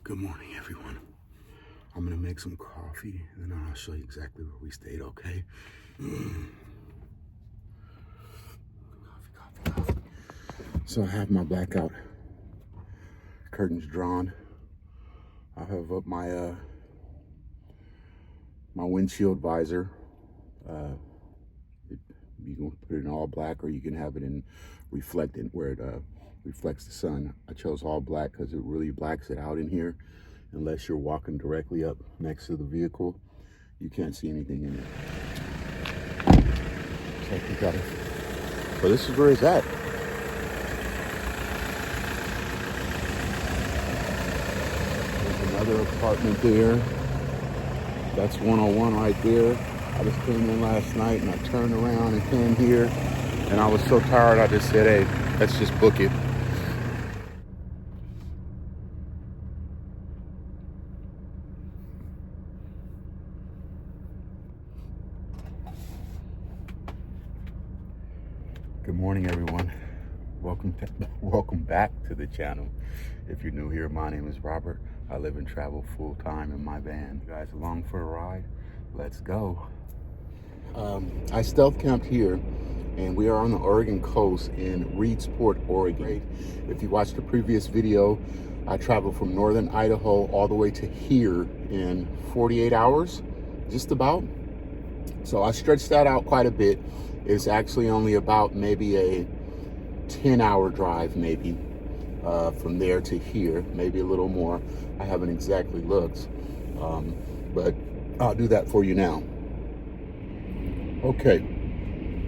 Good morning, everyone. I'm gonna make some coffee and then I'll show you exactly where we stayed, okay? Coffee. So I have my blackout curtains drawn. I have up my my windshield visor. You can put it in all black, or you can have it in reflectant where it reflects the sun. I chose all black because it really blacks it out in here. Unless you're walking directly up next to the vehicle, you can't see anything in it. So you got it. But this is where it's at. There's another apartment there. That's 101 right there. I just came in last night and I turned around and came here, and I was so tired I just said, hey, let's just book it. Good morning, everyone. Welcome back to the channel. If you're new here, my name is Robert. I live and travel full time in my van. You guys along for a ride? Let's go. I stealth camped here, and we are on the Oregon coast in Reedsport, Oregon. If you watched the previous video, I traveled from northern Idaho all the way to here in 48 hours, just about. So I stretched that out quite a bit. It's actually only about maybe a 10-hour drive, maybe, from there to here, maybe a little more. I haven't exactly looked, but I'll do that for you now. Okay,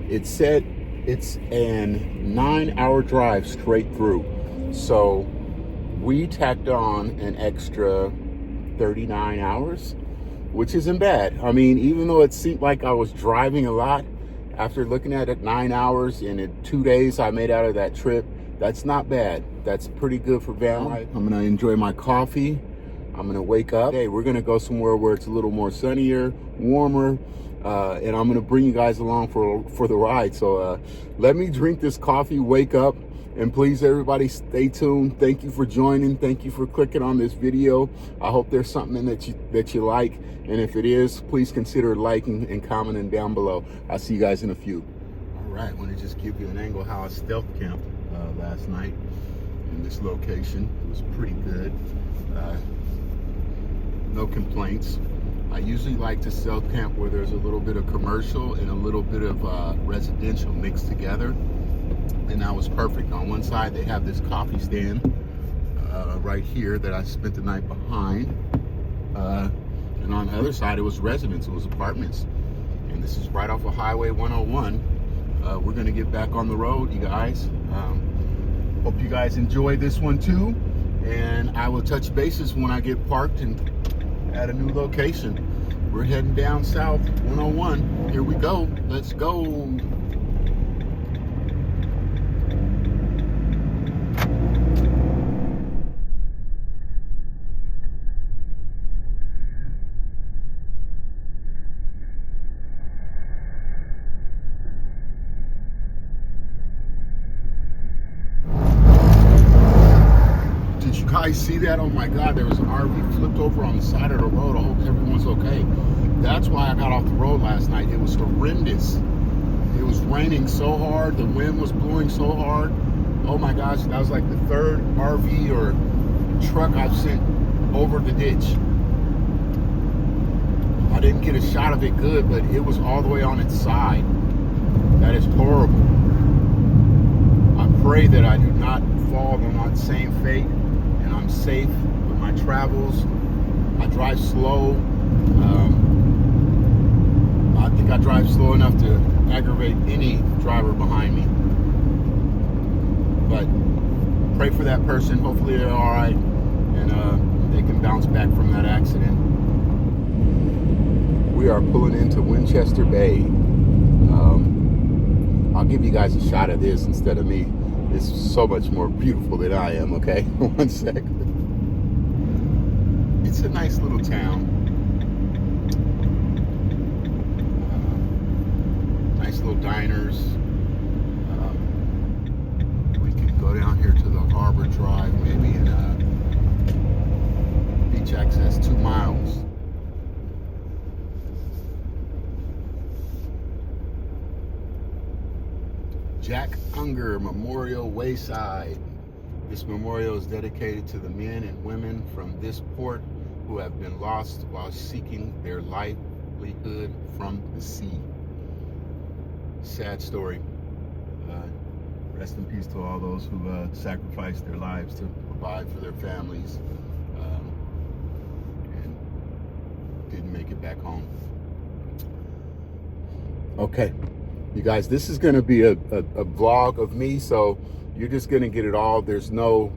it said it's an 9-hour drive straight through. So we tacked on an extra 39 hours, which isn't bad. I mean, even though it seemed like I was driving a lot, after looking at it 9 hours and in 2 days I made out of that trip, that's not bad. That's pretty good for van life. I'm gonna enjoy my coffee. I'm gonna wake up. Hey, we're gonna go somewhere where it's a little more sunnier, warmer, and I'm gonna bring you guys along for the ride. So let me drink this coffee, wake up, and please, everybody, stay tuned. Thank you for joining. Thank you for clicking on this video. I hope there's something that you like, and if it is, please consider liking and commenting down below. I'll see you guys in a few. All right, I want to just give you an angle how I stealth camped last night in this location. It was pretty good. No complaints. I usually like to stealth camp where there's a little bit of commercial and a little bit of residential mixed together. And that was perfect. On one side, they have this coffee stand right here that I spent the night behind. And on the other side, it was residents, it was apartments. And this is right off of Highway 101. We're gonna get back on the road, you guys. Hope you guys enjoy this one too. And I will touch bases when I get parked and at a new location. We're heading down south, 101. Here we go, let's go. Guys, see that? Oh my God, there was an RV flipped over on the side of the road. I hope everyone's okay. That's why I got off the road last night. It was horrendous. It was raining so hard, the wind was blowing so hard. Oh my gosh, that was like the third RV or truck I've sent over the ditch. I didn't get a shot of it good, but it was all the way on its side. That is horrible. I pray that I do not fall on that same fate. I'm safe with my travels. I drive slow. I think I drive slow enough to aggravate any driver behind me. But pray for that person. Hopefully they're all right and they can bounce back from that accident. We are pulling into Winchester Bay. I'll give you guys a shot of this instead of me. It's so much more beautiful than I am, okay? One sec. It's a nice little town. Nice little diners. We could go down here to the Harbor Drive maybe and Hunger Memorial Wayside. This memorial is dedicated to the men and women from this port who have been lost while seeking their livelihood from the sea. Sad story. Rest in peace to all those who sacrificed their lives to provide for their families and didn't make it back home. Okay, you guys, this is going to be a vlog of me, so you're just going to get it all. There's no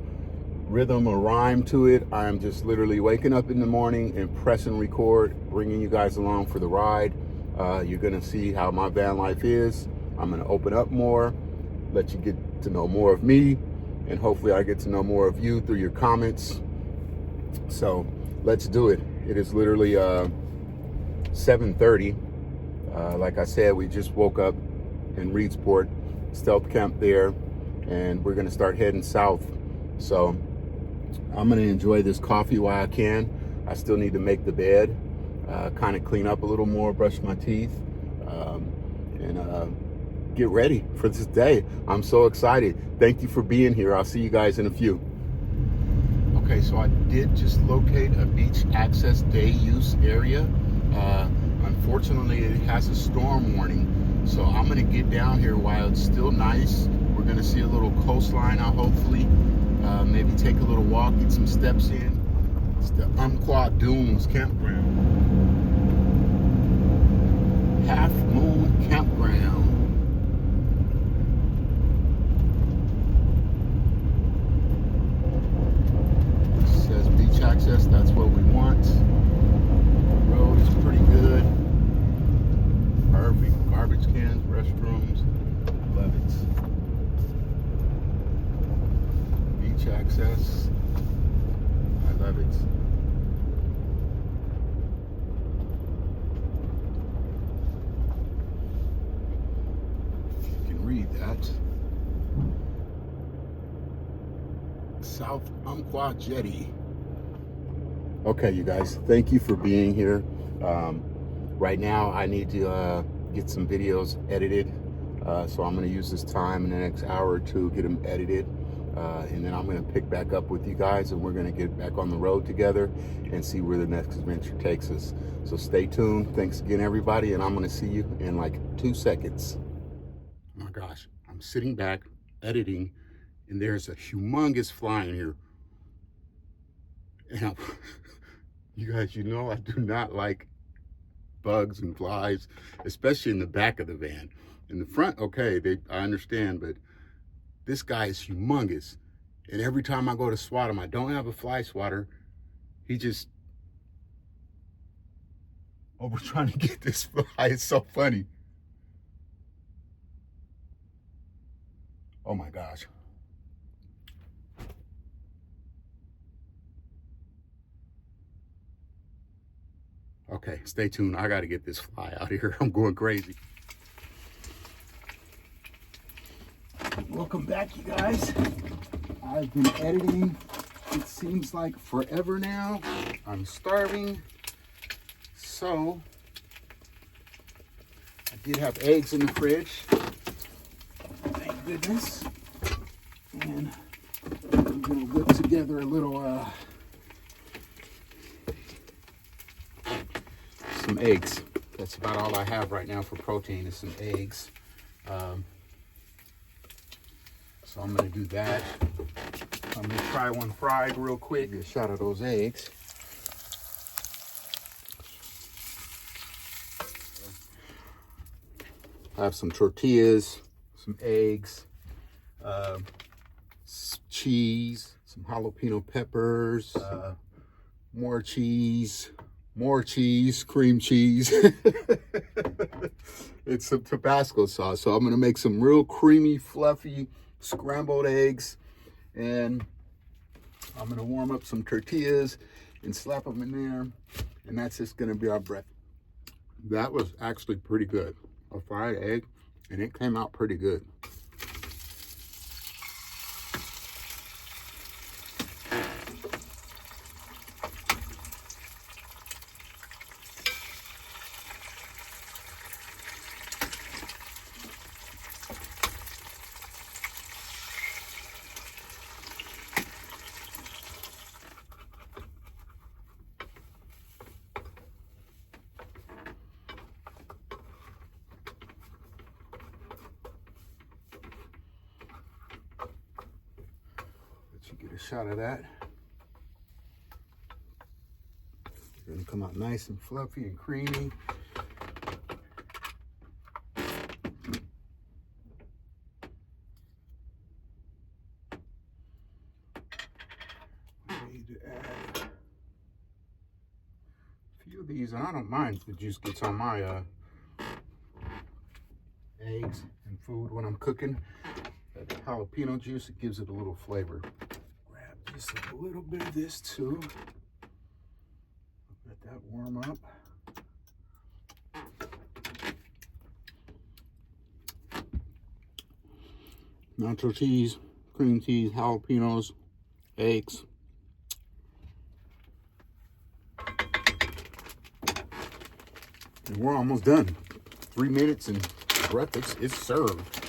rhythm or rhyme to it. I'm just literally waking up in the morning and pressing record, bringing you guys along for the ride. You're going to see how my van life is. I'm going to open up more, let you get to know more of me, and hopefully I get to know more of you through your comments. So let's do it. It is literally 7:30. Like I said, we just woke up in Reedsport, stealth camp there, and we're gonna start heading south. So I'm gonna enjoy this coffee while I can. I still need to make the bed, kind of clean up a little more, brush my teeth, and get ready for this day. I'm so excited. Thank you for being here. I'll see you guys in a few. Okay, so I did just locate a beach access day use area. Unfortunately, it has a storm warning, so I'm gonna get down here while it's still nice. We're gonna see a little coastline out, hopefully. Maybe take a little walk, get some steps in. It's the Umpqua Dunes Campground. Half Moon Campground. It says beach access, that's what we want. The road is pretty good. Perfect. Garbage cans, restrooms, love it. Beach access, I love it. If you can read that. South Umpqua Jetty. Okay, you guys, thank you for being here. Right now, I need to get some videos edited. So I'm going to use this time in the next hour or two, get them edited. And then I'm going to pick back up with you guys, and we're going to get back on the road together and see where the next adventure takes us. So stay tuned. Thanks again, everybody. And I'm going to see you in like 2 seconds. Oh my gosh, I'm sitting back editing, and there's a humongous fly in here. And you guys, you know I do not like bugs and flies, especially in the back of the van. In the front, okay, I understand, but this guy is humongous. And every time I go to swat him, I don't have a fly swatter. He just we're trying to get this fly. It's so funny. Oh my gosh. Okay, stay tuned. I got to get this fly out of here. I'm going crazy. Welcome back, you guys. I've been editing. It seems like forever now. I'm starving. So, I did have eggs in the fridge. Thank goodness. And I'm going to whip together a little some eggs. That's about all I have right now for protein is some eggs. So I'm gonna do that. I'm gonna try one fried real quick. Get a shot of those eggs. I have some tortillas, some eggs, cheese, some jalapeno peppers, more cheese, cream cheese. It's some Tabasco sauce. So I'm gonna make some real creamy, fluffy, scrambled eggs. And I'm gonna warm up some tortillas and slap them in there. And that's just gonna be our breakfast. That was actually pretty good. A fried egg, and it came out pretty good. a shot of that. It's gonna come out nice and fluffy and creamy. I need to add a few of these, and I don't mind if the juice gets on my eggs and food when I'm cooking. That jalapeno juice, it gives it a little flavor. Grab just a little bit of this too. Let that warm up. Nacho cheese, cream cheese, jalapenos, eggs. And we're almost done. 3 minutes and breakfast is served.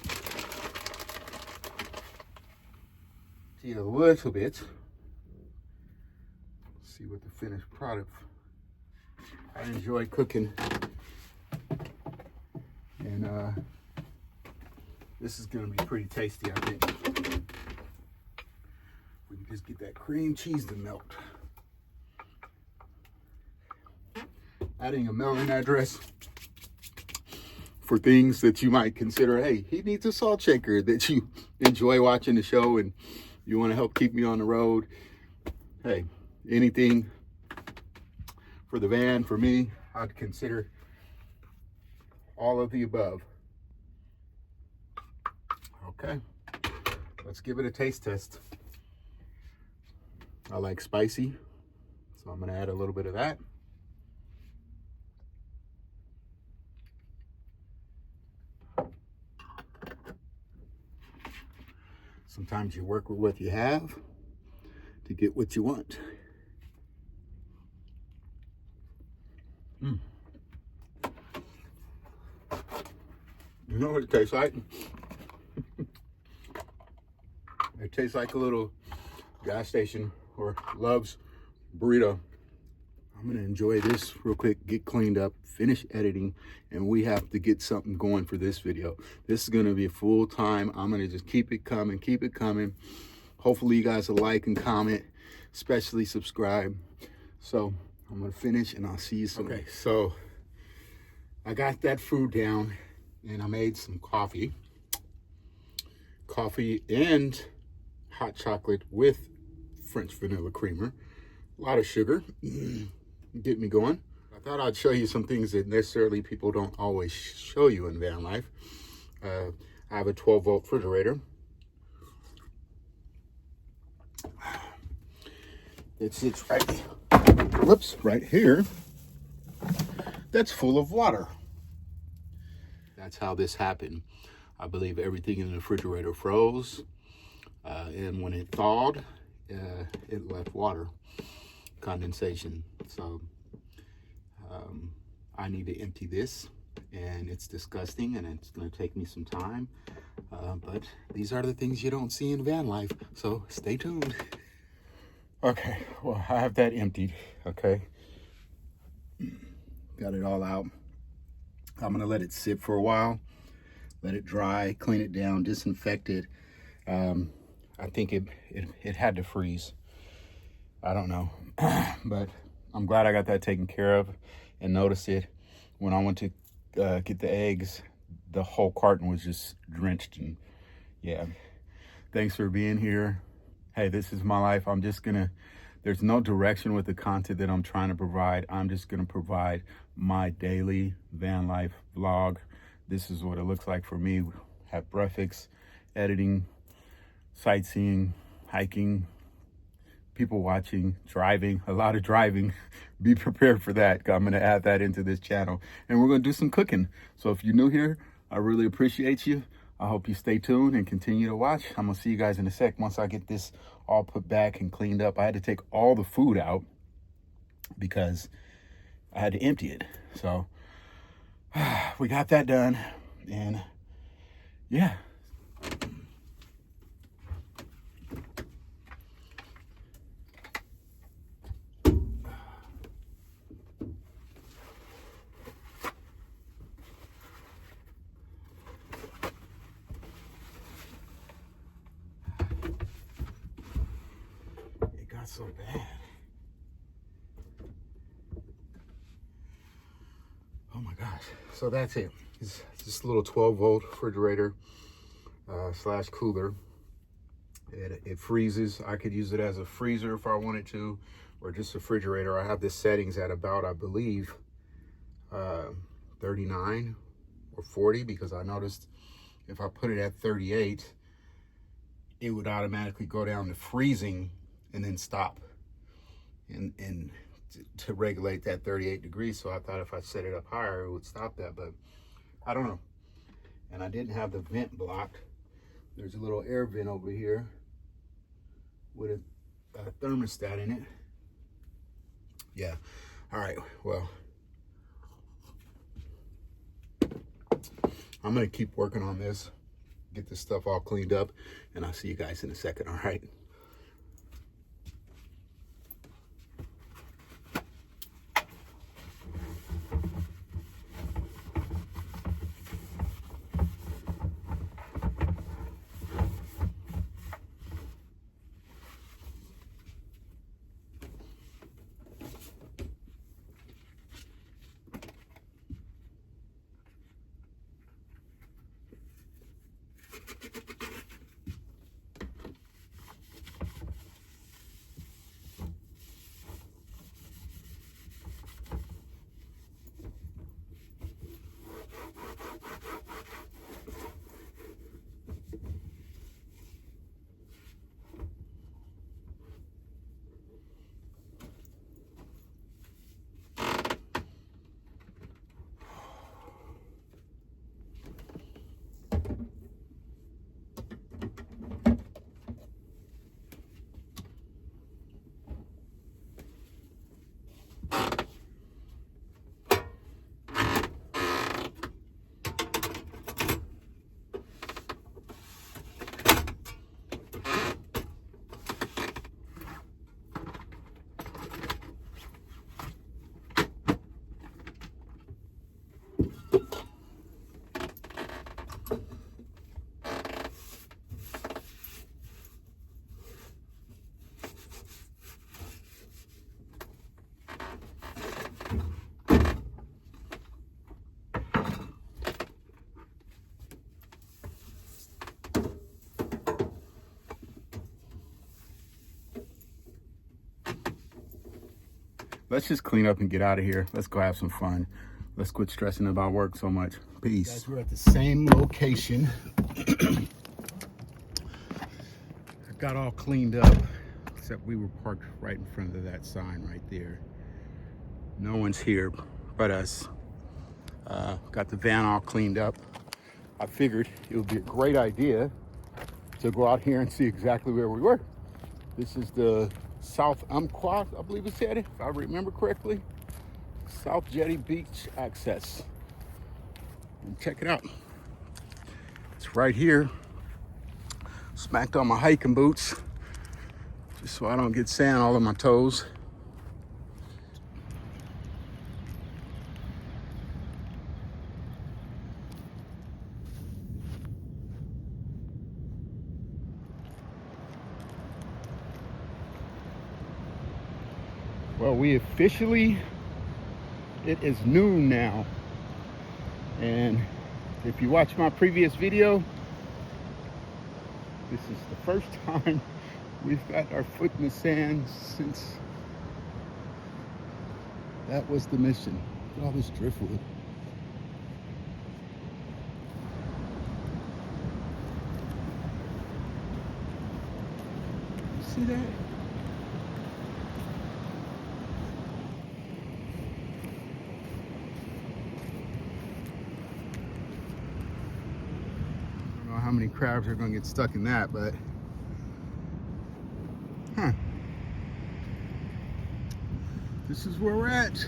See a little bit. See what the finished product. I enjoy cooking, and this is gonna be pretty tasty, I think. We can just get that cream cheese to melt. Adding a mailing address for things that you might consider, hey, he needs a salt shaker, that you enjoy watching the show and you want to help keep me on the road. Hey, anything for the van, for me, I'd consider all of the above. Okay, let's give it a taste test. I like spicy, so I'm gonna add a little bit of that. Sometimes you work with what you have to get what you want. You know what it tastes like? It tastes like a little gas station or Love's burrito. I'm gonna enjoy this real quick, get cleaned up, finish editing, and we have to get something going for this video. This is gonna be full time. I'm gonna just keep it coming, keep it coming. Hopefully you guys will like and comment, especially subscribe. So I'm gonna finish and I'll see you soon. Okay, so I got that food down and I made some coffee. Coffee and hot chocolate with French vanilla creamer. A lot of sugar. Get me going. I thought I'd show you some things that necessarily people don't always show you in van life. I have a 12-volt refrigerator. It sits right here. That's full of water. That's how this happened. I believe everything in the refrigerator froze, and when it thawed, it left water condensation. So I need to empty this, and it's disgusting, and it's going to take me some time, but these are the things you don't see in van life, so stay tuned. Okay, well, I have that emptied. Okay, got it all out. I'm going to let it sit for a while, let it dry, clean it down, disinfect it. I think it had to freeze. I don't know, but I'm glad I got that taken care of and noticed it. When I went to get the eggs, the whole carton was just drenched. And yeah, thanks for being here. Hey, this is my life. I'm just gonna, there's no direction with the content that I'm trying to provide. I'm just gonna provide my daily van life vlog. This is what it looks like for me. Have breakfast, editing, sightseeing, hiking, people watching, driving, a lot of driving. Be prepared for that. I'm going to add that into this channel. And we're going to do some cooking. So if you're new here, I really appreciate you. I hope you stay tuned and continue to watch. I'm going to see you guys in a sec once I get this all put back and cleaned up. I had to take all the food out because I had to empty it. So we got that done. And yeah. not so bad. Oh my gosh. So that's it. It's just a little 12-volt refrigerator slash cooler. It freezes. I could use it as a freezer if I wanted to, or just a refrigerator. I have the settings at about, I believe, 39 or 40, because I noticed if I put it at 38, it would automatically go down to freezing and then stop and to regulate that 38 degrees. So I thought if I set it up higher, it would stop that, but I don't know. And I didn't have the vent blocked. There's a little air vent over here with a thermostat in it. Yeah. All right. Well, I'm going to keep working on this, get this stuff all cleaned up, and I'll see you guys in a second. All right. Let's just clean up and get out of here. Let's go have some fun. Let's quit stressing about work so much. Peace. Guys, we're at the same location. I got all cleaned up, except we were parked right in front of that sign right there. No one's here but us. Got the van all cleaned up. I figured it would be a great idea to go out here and see exactly where we were. This is the South Umpqua, I believe it's headed, if I remember correctly. South Jetty Beach access. And check it out. It's right here. Smacked on my hiking boots, just so I don't get sand all on my toes. Well, we officially, it is noon now. And if you watch my previous video, this is the first time we've got our foot in the sand since that was the mission. Look at all this driftwood. You see that? How many crabs are going to get stuck in that, but this is where we're at.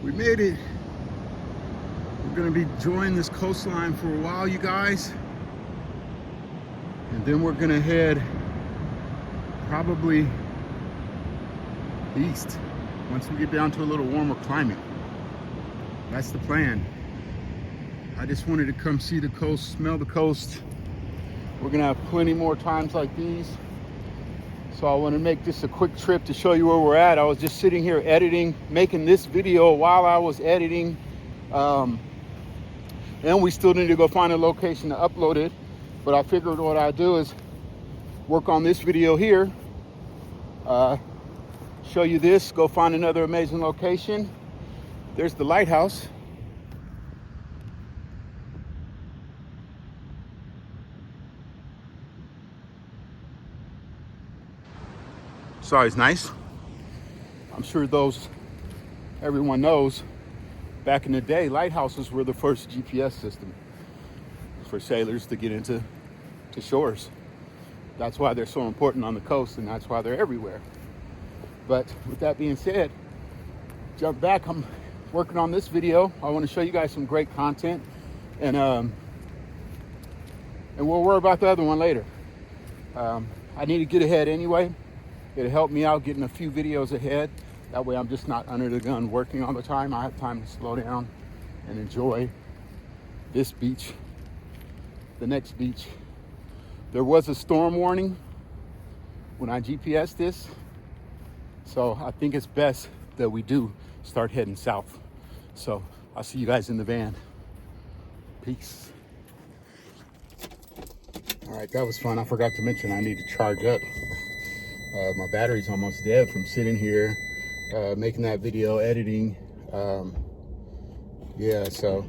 We made it. We're going to be enjoying this coastline for a while, you guys, and then we're going to head probably east once we get down to a little warmer climate. That's the plan. I just wanted to come see the coast, smell the coast. We're gonna have plenty more times like these. So I want to make this a quick trip to show you where we're at. I was just sitting here editing, making this video while I was editing. And we still need to go find a location to upload it. But I figured what I'd do is work on this video here, show you this, go find another amazing location. There's the lighthouse. So it's nice. I'm sure everyone knows, back in the day, lighthouses were the first GPS system for sailors to get into shores. That's why they're so important on the coast, and that's why they're everywhere. But with that being said, jump back. I'm working on this video. I want to show you guys some great content, and we'll worry about the other one later. I need to get ahead anyway. It'll help me out getting a few videos ahead. That way I'm just not under the gun working all the time. I have time to slow down and enjoy this beach, the next beach. There was a storm warning when I GPSed this, so I think it's best that we do start heading south. So I'll see you guys in the van. Peace. All right, that was fun. I forgot to mention I need to charge up. My battery's almost dead from sitting here making that video, editing. Yeah, so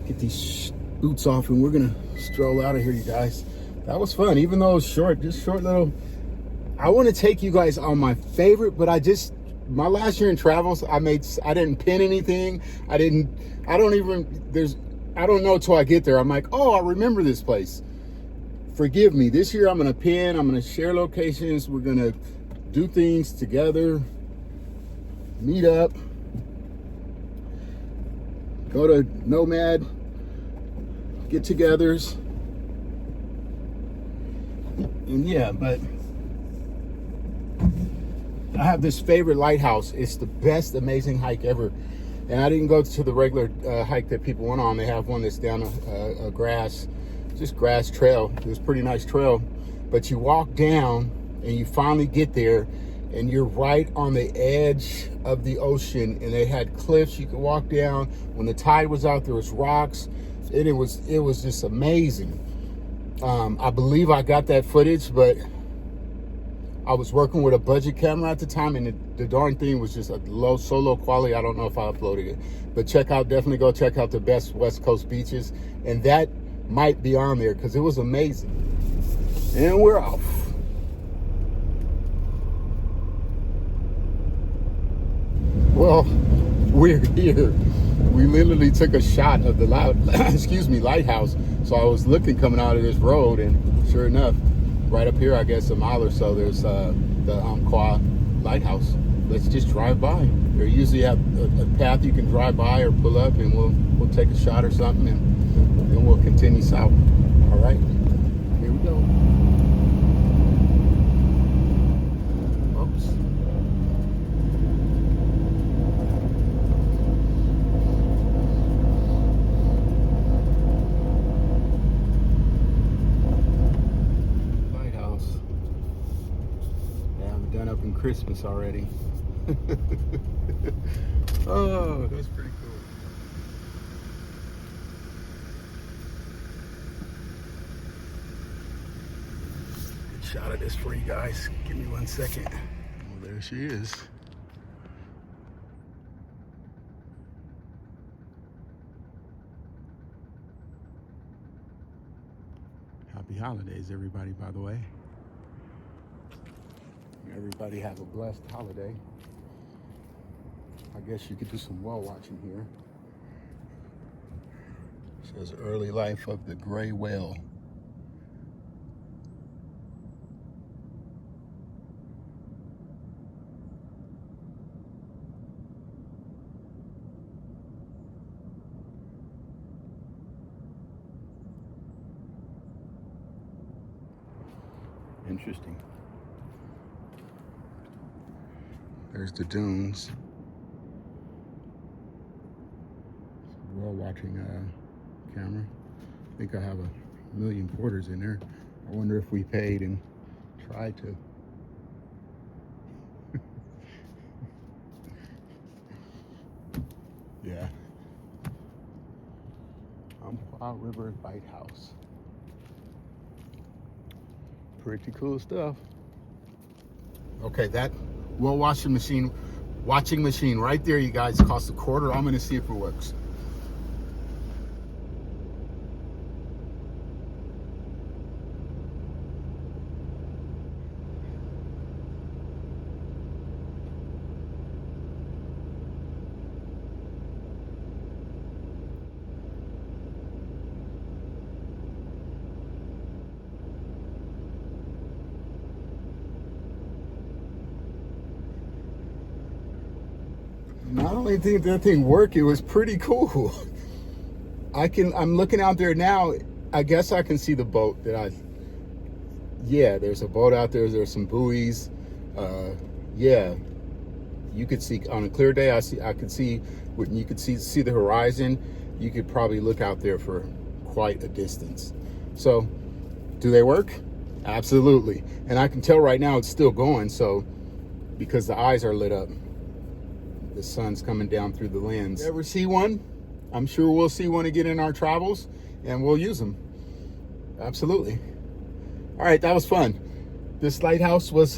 get these boots off and we're gonna stroll out of here, you guys. That was fun, even though it was short, just short little. I want to take you guys on my favorite, but my last year in travels, I didn't pin anything. I don't know till I get there. I'm like, oh, I remember this place. Forgive me. This year I'm going to pin, I'm going to share locations. We're going to do things together, meet up, go to Nomad, get-togethers. And yeah, but I have this favorite lighthouse. It's the best amazing hike ever. And I didn't go to the regular hike that people went on. They have one that's down a grass trail. It was a pretty nice trail, but you walk down and you finally get there and you're right on the edge of the ocean, and they had cliffs you could walk down. When the tide was out, there was rocks, and it was just amazing. I believe I got that footage, but I was working with a budget camera at the time, and the darn thing was just so low quality. I don't know if I uploaded it, but definitely go check out the best West Coast beaches, and that might be on there because it was amazing. And we're off. Well, we're here. We literally took a shot of the lighthouse. So I was looking coming out of this road, and sure enough, right up here, I guess a mile or so, there's the Umpqua Lighthouse. Let's just drive by. They usually have a path you can drive by or pull up, and we'll take a shot or something, and then we'll continue south. All right, here we go. Oops. Lighthouse. Yeah, I'm done up in Christmas already. Oh, that's pretty cool. Shot of this for you guys. Give me 1 second. Well, there she is. Happy holidays, everybody, by the way. Everybody have a blessed holiday. I guess you could do some whale watching here. It says early life of the gray whale. Interesting. There's the dunes. Whale watching camera. I think I have 1 million quarters in there. I wonder if we paid and try to. Yeah. Umpqua River Lighthouse. Pretty cool stuff. Okay, that watching machine right there, you guys, costs $1. I'm gonna see if it works. Not only did that thing work, it was pretty cool. I'm looking out there now. I guess I can see the boat yeah, there's a boat out there. There's some buoys. Yeah, you could see on a clear day. I could see when you could see the horizon. You could probably look out there for quite a distance. So, do they work? Absolutely. And I can tell right now it's still going. So, because the eyes are lit up. The sun's coming down through the lens. If you ever see one, I'm sure we'll see one again in our travels, and we'll use them. Absolutely. All right, that was fun. This lighthouse was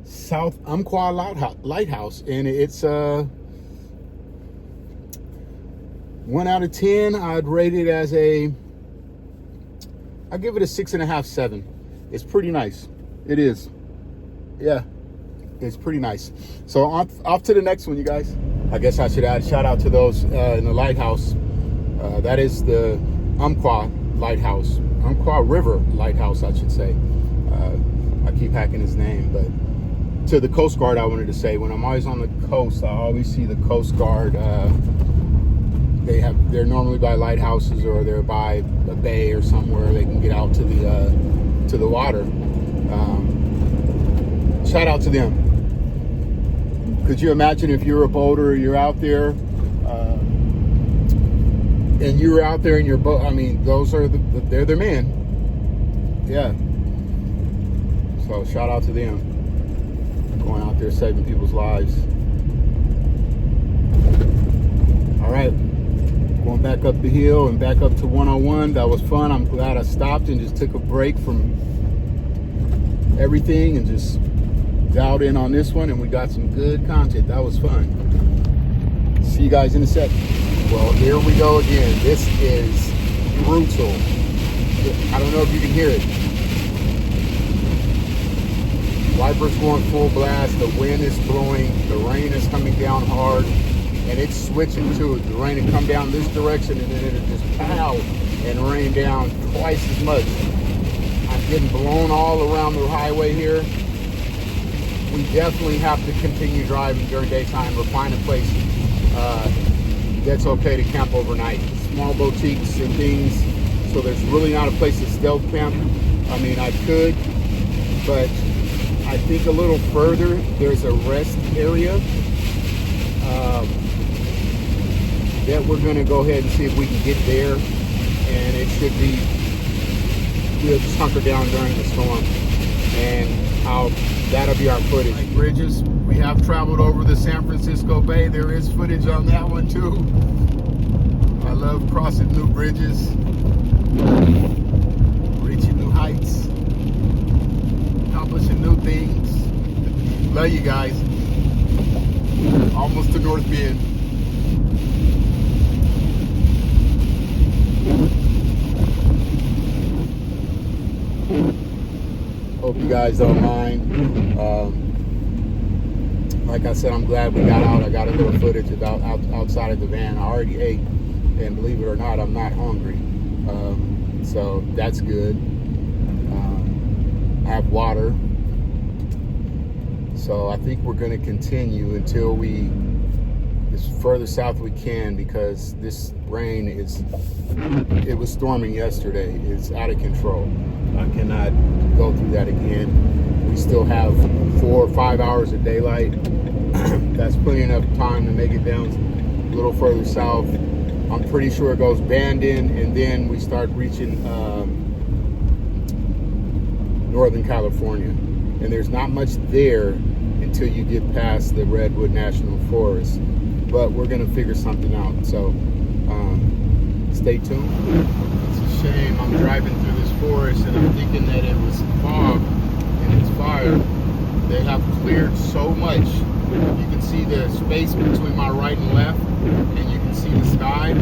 South Umpqua Lighthouse, and it's 1 out of 10. I'd rate it as I'd give it a 6.5, 7. It's pretty nice. It is. Yeah. It's pretty nice. So off to the next one, you guys. I guess I should add shout out to those in the lighthouse. That is the Umpqua Lighthouse, Umpqua River Lighthouse, I should say. I keep hacking his name, but to the Coast Guard, I wanted to say, when I'm always on the coast, I always see the Coast Guard. They're normally by lighthouses, or they're by a bay or somewhere they can get out to the water. Shout out to them. Could you imagine if you're a boater, you're out there, and you're out there in your boat? I mean, they're their men. Yeah. So shout out to them, going out there saving people's lives. All right, going back up the hill and back up to 101. That was fun. I'm glad I stopped and just took a break from everything and just dialed in on this one, and we got some good content. That was fun. See you guys in a second. Well, here we go again. This is brutal. I don't know if you can hear it. Wipers going full blast. The wind is blowing. The rain is coming down hard, and it's switching too. The rain will come down this direction, and then it'll just pow and rain down twice as much. I'm getting blown all around the highway here. We definitely have to continue driving during daytime or find a place that's okay to camp overnight. Small boutiques and things. So there's really not a place to stealth camp. I mean, I could, but I think a little further there's a rest area that we're going to go ahead and see if we can get there. And it should be, we'll just hunker down during the storm, and that'll be our footage. Like bridges, we have traveled over the San Francisco Bay. There is footage on that one too. I love crossing new bridges, reaching new heights, accomplishing new things. Love you guys. Almost to North Bend. Hope you guys don't mind. Like I said, I'm glad we got out. I got a little footage about outside of the van. I already ate, and believe it or not, I'm not hungry. So that's good. I have water. So I think we're going to continue until as further south we can, because this rain it was storming yesterday. It's out of control. I cannot go through that again. We still have 4 or 5 hours of daylight. That's plenty enough time to make it down a little further south. I'm pretty sure it goes Bandon, and then we start reaching Northern California. And there's not much there until you get past the Redwood National Forest. But we're gonna figure something out. So stay tuned. It's a shame I'm driving through this forest and I'm thinking that it was fog and it's fire. They have cleared so much. You can see the space between my right and left, and you can see the sky.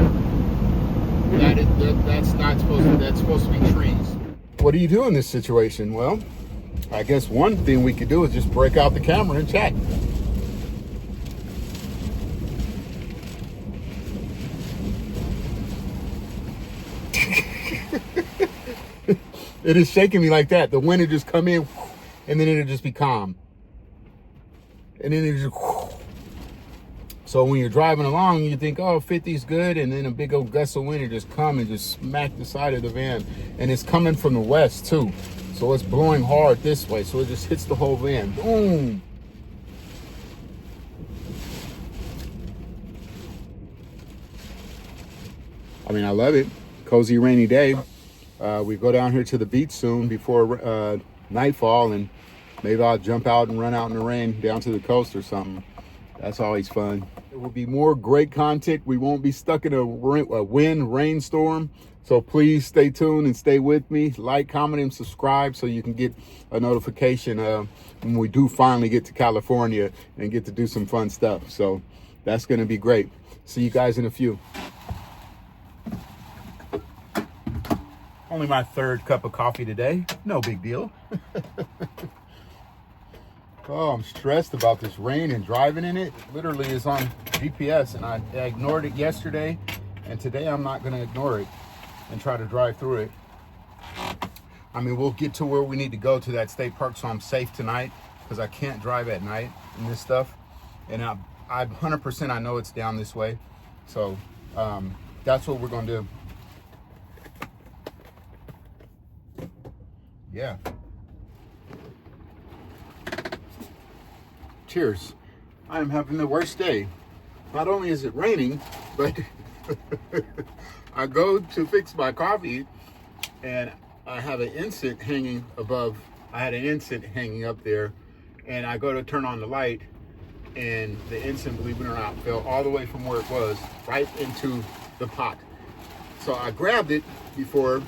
That's not supposed to. That's supposed to be trees. What do you do in this situation? Well, I guess one thing we could do is just break out the camera and chat. It is shaking me like that. The wind would just come in, and then it'll just be calm. And then it just, so when you're driving along, you think, oh, 50 is good, and then a big old gust of wind will just come and just smack the side of the van. And it's coming from the west too. So it's blowing hard this way. So it just hits the whole van. Boom. I mean, I love it. Cozy rainy day. We go down here to the beach soon before nightfall, and maybe I'll jump out and run out in the rain down to the coast or something. That's always fun. There will be more great content. We won't be stuck in a wind rainstorm. So please stay tuned and stay with me. Like, comment, and subscribe so you can get a notification when we do finally get to California and get to do some fun stuff. So that's going to be great. See you guys in a few. Only my third cup of coffee today. No big deal. Oh, I'm stressed about this rain and driving in it. It literally is on GPS, and I ignored it yesterday, and today I'm not going to ignore it and try to drive through it. I mean, we'll get to where we need to go to that state park, so I'm safe tonight, because I can't drive at night in this stuff. And I 100% I know it's down this way. So that's what we're going to do. Yeah. Cheers. I am having the worst day. Not only is it raining, but I go to fix my coffee and I have an instant hanging above. I had an instant hanging up there, and I go to turn on the light, and the instant, believe it or not, fell all the way from where it was right into the pot. So I grabbed it before.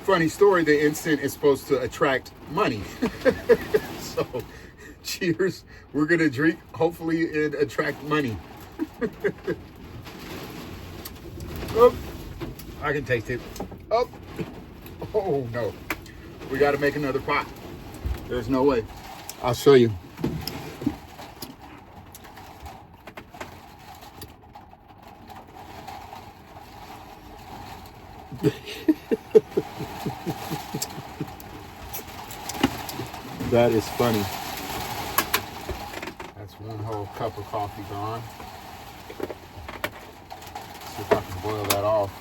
Funny story, the instant is supposed to attract money. So cheers. We're gonna drink, hopefully it attract money. Oh, I can taste it. Oh no, we got to make another pot. There's no way. I'll show you. That is funny. That's one whole cup of coffee gone. See if I can boil that off.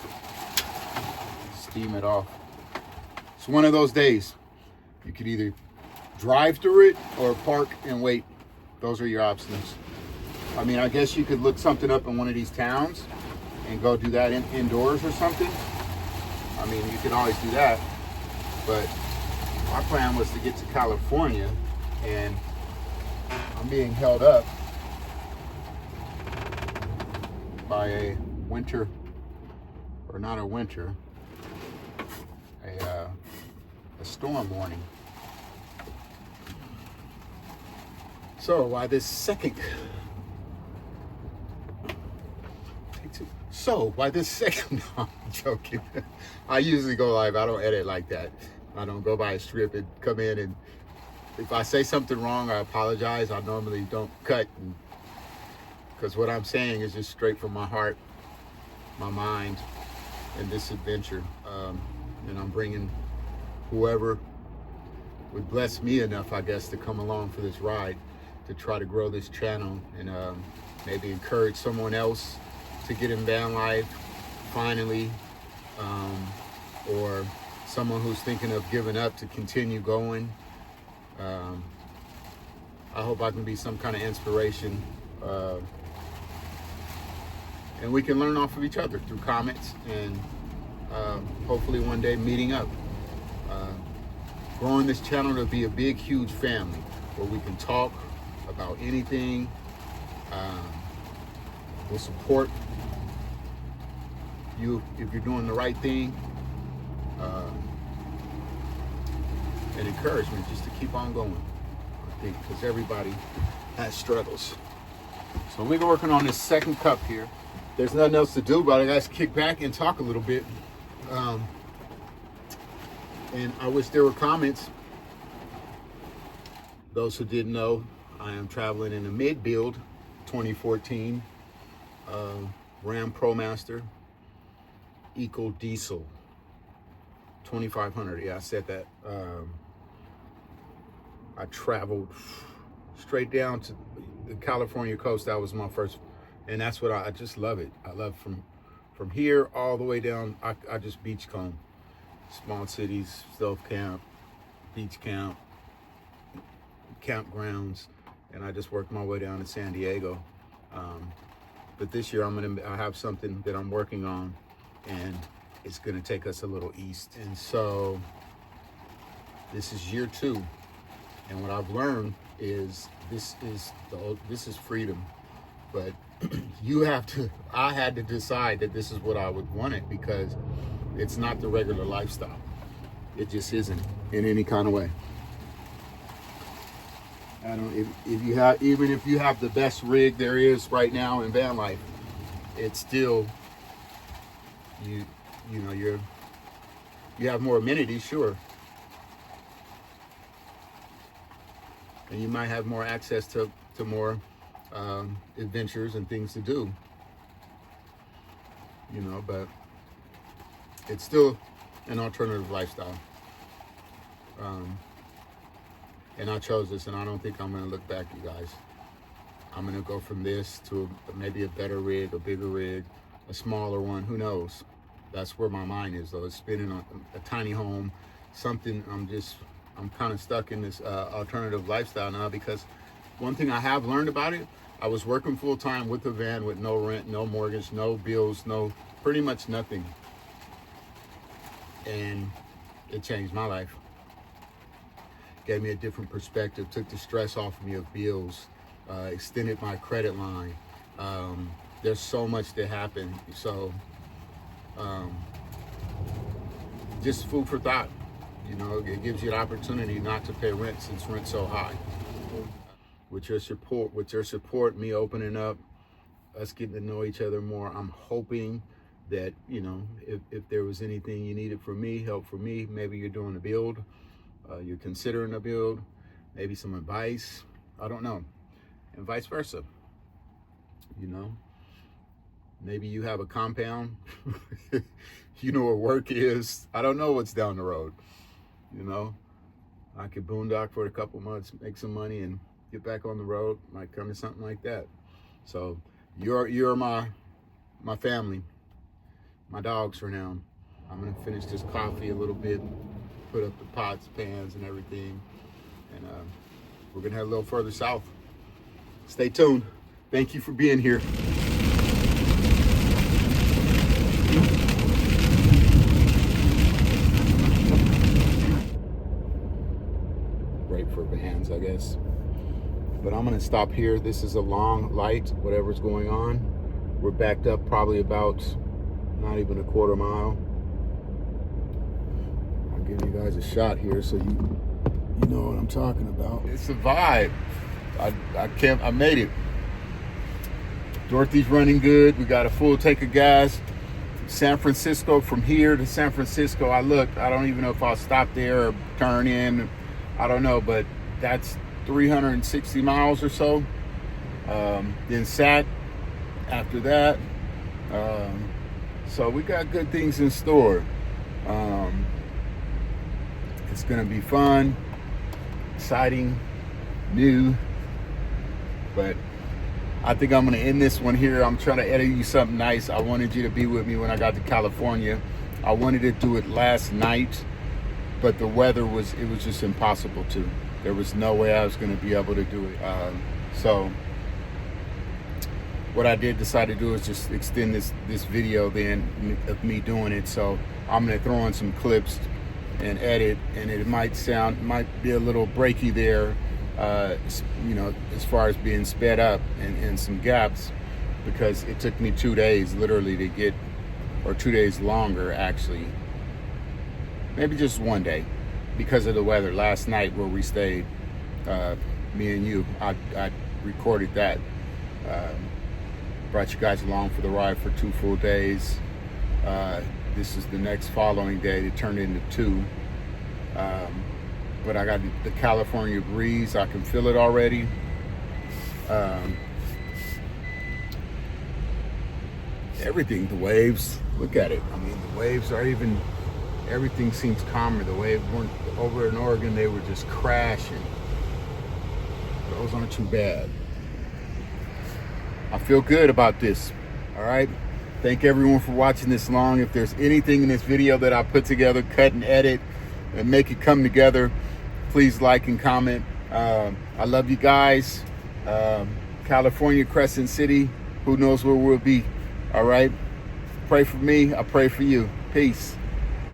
Steam it off. It's one of those days. You could either drive through it or park and wait. Those are your options. I mean, I guess you could look something up in one of these towns and go do that indoors or something. I mean, you can always do that. But my plan was to get to California, and I'm being held up by a winter, or not a winter, a storm warning. So why this second? So why this second? No, I'm joking. I usually go live. I don't edit like that. I don't go by a script and come in, and if I say something wrong, I apologize. I normally don't cut, because what I'm saying is just straight from my heart, my mind, and this adventure. And I'm bringing whoever would bless me enough, I guess, to come along for this ride, to try to grow this channel and maybe encourage someone else to get in van life finally, or someone who's thinking of giving up to continue going. I hope I can be some kind of inspiration, and we can learn off of each other through comments, and hopefully one day meeting up. growing this channel to be a big, huge family where we can talk about anything. We'll support you if you're doing the right thing, and encouragement just to keep on going. I think because everybody has struggles. So we're working on this second cup here. There's nothing else to do, but I got to kick back and talk a little bit. And I wish there were comments. Those who didn't know, I am traveling in a mid-build 2014 Ram ProMaster Eco Diesel 2500. Yeah, I said that. I traveled straight down to the California coast. That was my first, and that's what I just love it. I love from here all the way down. I just beach comb, small cities, self camp, beach camp, campgrounds, and I just worked my way down to San Diego. But this year I have something that I'm working on, and it's gonna take us a little east. And so this is year 2, and what I've learned is this is freedom, but I had to decide that this is what I would want it, because it's not the regular lifestyle. It just isn't in any kind of way. I don't. Even if you have the best rig there is right now in van life, it's still you have more amenities, sure, and you might have more access to more adventures and things to do. But it's still an alternative lifestyle. And I chose this, and I don't think I'm going to look back, you guys. I'm going to go from this to maybe a better rig, a bigger rig, a smaller one. Who knows? That's where my mind is, though. It's spinning on a tiny home, something. I'm kind of stuck in this alternative lifestyle now, because one thing I have learned about it, I was working full time with a van with no rent, no mortgage, no bills, pretty much nothing. And it changed my life. Gave me a different perspective, took the stress off of me of bills, extended my credit line. There's so much that happened. So just food for thought. It gives you an opportunity not to pay rent since rent's so high. With your support, me opening up, us getting to know each other more, I'm hoping that, if there was anything you needed from me, help from me, maybe you're doing a build, you're considering a build, maybe some advice, I don't know, and vice versa. Maybe you have a compound, you know where work is. I don't know what's down the road. I could boondock for a couple months, make some money, and get back on the road. Might come to something like that. So you're my family, my dogs for now. I'm gonna finish this coffee a little bit, put up the pots, pans, and everything, and we're gonna head a little further south. Stay tuned. Thank you for being here. Great for vans, I guess. But I'm gonna stop here. This is a long light, whatever's going on. We're backed up probably about not even a quarter mile. I'll give you guys a shot here so you know what I'm talking about. It's a vibe. I made it. Dorothy's running good. We got a full tank of gas. San Francisco, from here to San Francisco, I don't even know if I'll stop there or turn in. I don't know, but that's 360 miles or so. Then sat after that. So we got good things in store. It's gonna be fun, exciting, new, but I think I'm gonna end this one here. I'm trying to edit you something nice. I wanted you to be with me when I got to California. I wanted to do it last night, but the weather was just impossible to. There was no way I was gonna be able to do it. So what I did decide to do is just extend this video then of me doing it. So I'm gonna throw in some clips and edit, and it might be a little breaky there, you know, as far as being sped up and some gaps, because it took me 2 days literally to get, or 2 days longer actually, maybe just 1 day, because of the weather. Last night where we stayed, me and you, I recorded that, brought you guys along for the ride for 2 full days. This is the next following day to turn into 2. But I got the California breeze. I can feel it already. Everything, the waves, look at it. I mean, the waves are even, everything seems calmer. The waves weren't, over in Oregon, they were just crashing. Those aren't too bad. I feel good about this. All right. Thank everyone for watching this long. If there's anything in this video that I put together, cut and edit and make it come together, please like and comment. I love you guys. California, Crescent City, who knows where we'll be. All right. Pray for me. I pray for you. Peace.